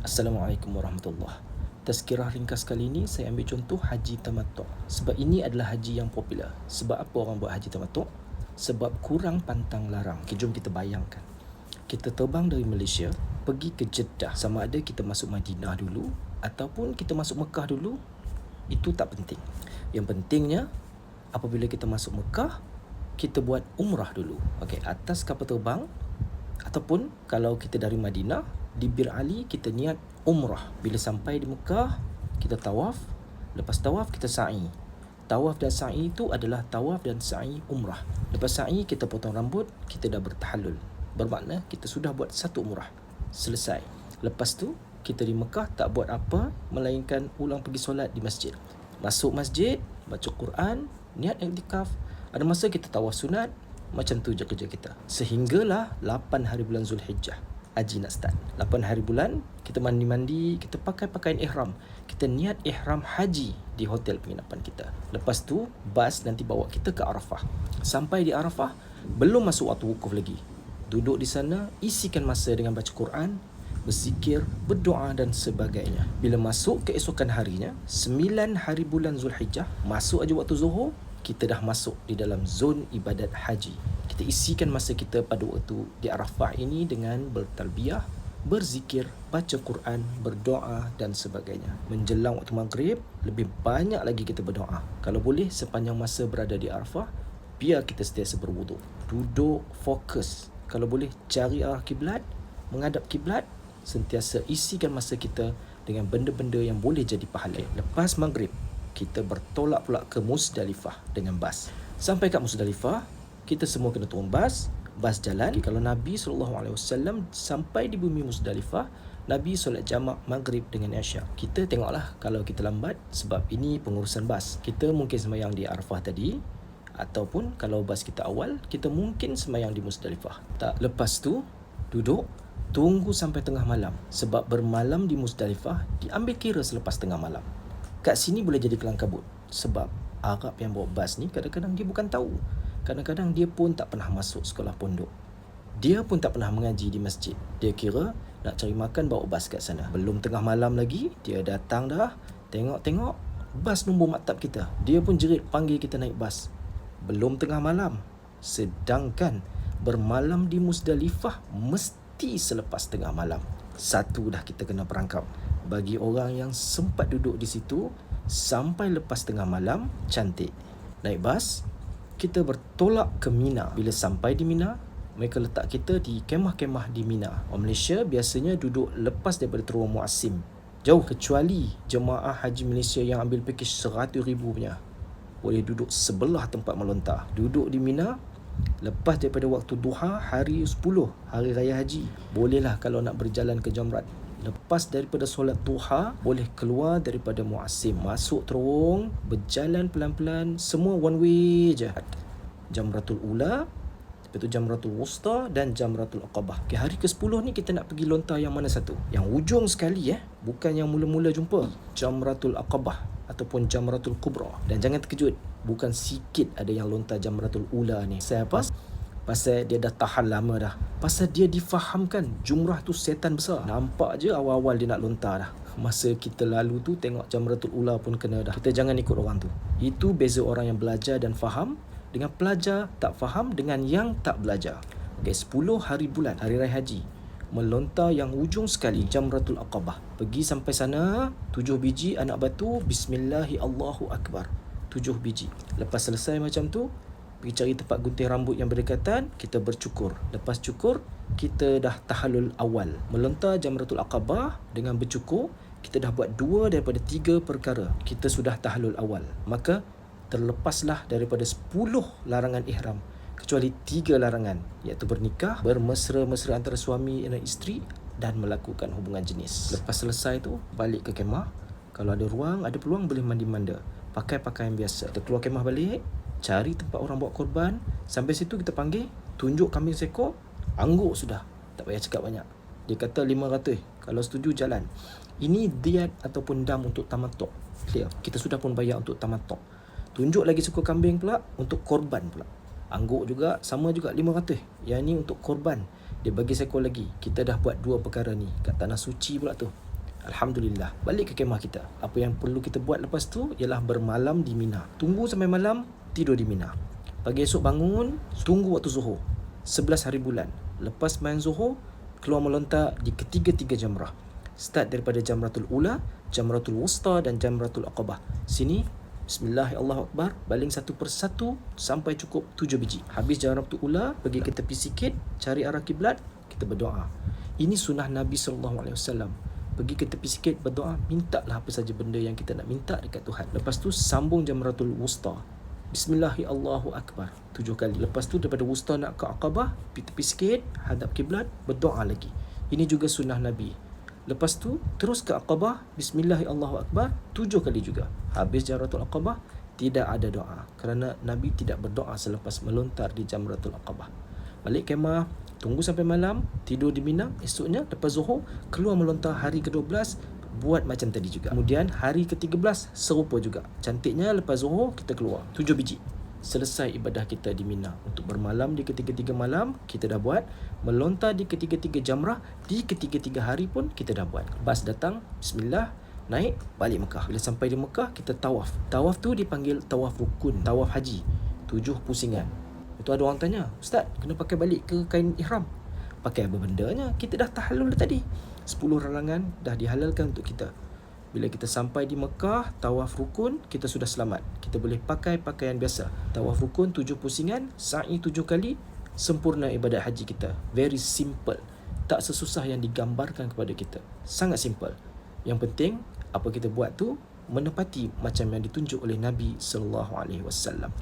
Assalamualaikum warahmatullahi. Tazkirah ringkas kali ini saya ambil contoh haji tamattu'. Sebab ini adalah haji yang popular. Sebab apa orang buat haji tamattu'? Sebab kurang pantang larang. Okay, jom kita bayangkan. Kita terbang dari Malaysia pergi ke Jeddah. Sama ada kita masuk Madinah dulu ataupun kita masuk Mekah dulu, itu tak penting. Yang pentingnya apabila kita masuk Mekah, kita buat umrah dulu. Okey, atas kapal terbang ataupun kalau kita dari Madinah, di Bir Ali kita niat umrah. Bila sampai di Mekah, kita tawaf. Lepas tawaf kita sa'i. Tawaf dan sa'i itu adalah tawaf dan sa'i umrah. Lepas sa'i kita potong rambut, kita dah bertahallul. Bermakna kita sudah buat satu umrah. Selesai. Lepas tu kita di Mekah tak buat apa melainkan ulang pergi solat di masjid. Masuk masjid, baca Quran, niat iktikaf. Ada masa kita tawaf sunat. Macam tu je kerja kita. Sehinggalah 8 hari bulan Zulhijjah, haji nak start. 8 hari bulan, kita mandi-mandi, kita pakai pakaian ihram. Kita niat ihram haji di hotel penginapan kita. Lepas tu, bas nanti bawa kita ke Arafah. Sampai di Arafah, belum masuk waktu wukuf lagi. Duduk di sana, isikan masa dengan baca Quran, berzikir, berdoa dan sebagainya. Bila masuk keesokan harinya, 9 hari bulan Zulhijjah, masuk aja waktu zuhur, kita dah masuk di dalam zon ibadat haji. Kita isikan masa kita pada waktu di Arafah ini dengan bertalbiyah, berzikir, baca Quran, berdoa dan sebagainya. Menjelang waktu maghrib, lebih banyak lagi kita berdoa. Kalau boleh, sepanjang masa berada di Arafah, biar kita sentiasa berwuduk. Duduk, fokus. Kalau boleh, cari arah kiblat, menghadap kiblat, sentiasa isikan masa kita dengan benda-benda yang boleh jadi pahala. Lepas maghrib, kita bertolak pula ke Musdalifah dengan bas. Sampai kat Musdalifah, kita semua kena turun bas jalan. Okay, kalau Nabi SAW sampai di bumi Musdalifah, Nabi solat jamak maghrib dengan Isyak. Kita tengoklah kalau kita lambat, sebab ini pengurusan bas. Kita mungkin sembahyang di Arafah tadi, ataupun kalau bas kita awal, kita mungkin sembahyang di Musdalifah. Tak, lepas tu duduk tunggu sampai tengah malam. Sebab bermalam di Musdalifah diambil kira selepas tengah malam. Kat sini boleh jadi kelang kabut. Sebab Arab yang bawa bas ni kadang-kadang dia bukan tahu. Kadang-kadang dia pun tak pernah masuk sekolah pondok. Dia pun tak pernah mengaji di masjid. Dia kira nak cari makan bawa bas kat sana. Belum tengah malam lagi, dia datang dah. Tengok-tengok, bas nombor maktab kita. Dia pun jerit panggil kita naik bas. Belum tengah malam. Sedangkan bermalam di Musdalifah mesti selepas tengah malam. Satu dah kita kena perangkap. Bagi orang yang sempat duduk di situ sampai lepas tengah malam, cantik. Naik bas, kita bertolak ke Mina. Bila sampai di Mina, mereka letak kita di kemah-kemah di Mina. Orang Malaysia biasanya duduk lepas daripada Terowong Muasim. Jauh, kecuali jemaah haji Malaysia yang ambil pakej 100,000 punya. Boleh duduk sebelah tempat melontar. Duduk di Mina, lepas daripada waktu duha hari 10, hari raya haji. Bolehlah kalau nak berjalan ke Jamrat. Lepas daripada solat duha, boleh keluar daripada Muasim, masuk terowong, berjalan pelan-pelan, semua one way je. Jamratul Ula, lepas tu Jamratul Wusta dan Jamratul Aqabah. Okay, hari ke-10 ni kita nak pergi lontar yang mana satu? Yang ujung sekali bukan yang mula-mula jumpa. Jamratul Aqabah ataupun Jamratul Kubra. Dan jangan terkejut, bukan sikit ada yang lontar Jamratul Ula ni. Saya apa? Pasal dia dah tahan lama dah. Pasal dia difahamkan jumrah tu setan besar. Nampak je awal-awal dia nak lontar dah. Masa kita lalu tu tengok Jamratul Ula pun kena dah. Kita jangan ikut orang tu. Itu beza orang yang belajar dan faham dengan pelajar tak faham dengan yang tak belajar. Okay, 10 hari bulan, hari raya haji, melontar yang ujung sekali, Jamratul Aqabah. Pergi sampai sana, 7 biji anak batu, Bismillahi Allahu Akbar. 7 biji. Lepas selesai macam tu, pergi cari tempat gunting rambut yang berdekatan, kita bercukur. Lepas cukur, kita dah tahallul awal. Melontar Jamratul Aqabah dengan bercukur, kita dah buat 2 daripada 3 perkara. Kita sudah tahallul awal. Maka terlepaslah daripada 10 larangan ihram, kecuali 3 larangan, iaitu bernikah, bermesra-mesra antara suami dan isteri, dan melakukan hubungan jenis. Lepas selesai tu, balik ke kemah. Kalau ada ruang, ada peluang, boleh mandi-manda, pakai pakaian biasa. Kita keluar kemah balik, cari tempat orang bawa korban. Sampai situ kita panggil, tunjuk kambing seekor, angguk sudah. Tak payah cakap banyak. Dia kata 500, kalau setuju jalan. Ini diat ataupun dam untuk tamattu'. Clear? Kita sudah pun bayar untuk tamattu'. Tunjuk lagi seekor kambing pula untuk korban pula. Angguk juga, sama juga 500. Yang ni untuk korban. Dia bagi seekor lagi. Kita dah buat 2 perkara ni kat tanah suci pula tu. Alhamdulillah, balik ke kemah kita. Apa yang perlu kita buat lepas tu ialah bermalam di Mina. Tunggu sampai malam, tidur di Mina. Pagi esok bangun, tunggu waktu Zuhur. 11 hari bulan. Lepas main Zuhur, keluar melontar di ketiga-tiga jamrah. Start daripada Jamratul Ula, Jamratul Wusta dan Jamratul Aqabah. Sini, Bismillahirrahmanirrahim, baling satu persatu sampai cukup 7 biji. Habis Jamratul Ula, pergi ke tepi sikit, cari arah kiblat, kita berdoa. Ini sunnah Nabi SAW. Pergi ke tepi sikit, berdoa, mintalah apa saja benda yang kita nak minta dekat Tuhan. Lepas tu sambung Jamratul Wusta. Bismillahirrahmanirrahim 7 kali. Lepas tu daripada Wusta nak ke Aqabah, pergi tepi sikit, hadap kiblat, berdoa lagi. Ini juga sunnah Nabi. Lepas tu terus ke Aqabah, Bismillahirrahmanirrahim 7 kali juga. Habis Jamratul Aqabah, tidak ada doa kerana Nabi tidak berdoa selepas melontar di Jamratul Aqabah. Balik kemah, tunggu sampai malam, tidur di Mina. Esoknya lepas Zuhur, keluar melontar hari ke-12, buat macam tadi juga. Kemudian hari ke-13 serupa juga. Cantiknya lepas Zuhur kita keluar 7 biji. Selesai ibadah kita di Mina. Untuk bermalam di ketiga-tiga malam kita dah buat. Melontar di ketiga-tiga jamrah di ketiga-tiga hari pun kita dah buat. Bas datang, bismillah, naik, balik Mekah. Bila sampai di Mekah, kita tawaf. Tawaf tu dipanggil tawaf rukun, tawaf haji, 7 pusingan. Itu ada orang tanya, Ustaz, kena pakai balik ke kain ihram? Pakai apa bendanya? Kita dah tahallul tadi. 10 ralangan dah dihalalkan untuk kita. Bila kita sampai di Mekah, tawaf rukun, kita sudah selamat. Kita boleh pakai pakaian biasa. Tawaf rukun 7 pusingan, sa'i 7 kali, sempurna ibadat haji kita. Very simple. Tak sesusah yang digambarkan kepada kita. Sangat simple. Yang penting, apa kita buat tu menepati macam yang ditunjuk oleh Nabi SAW.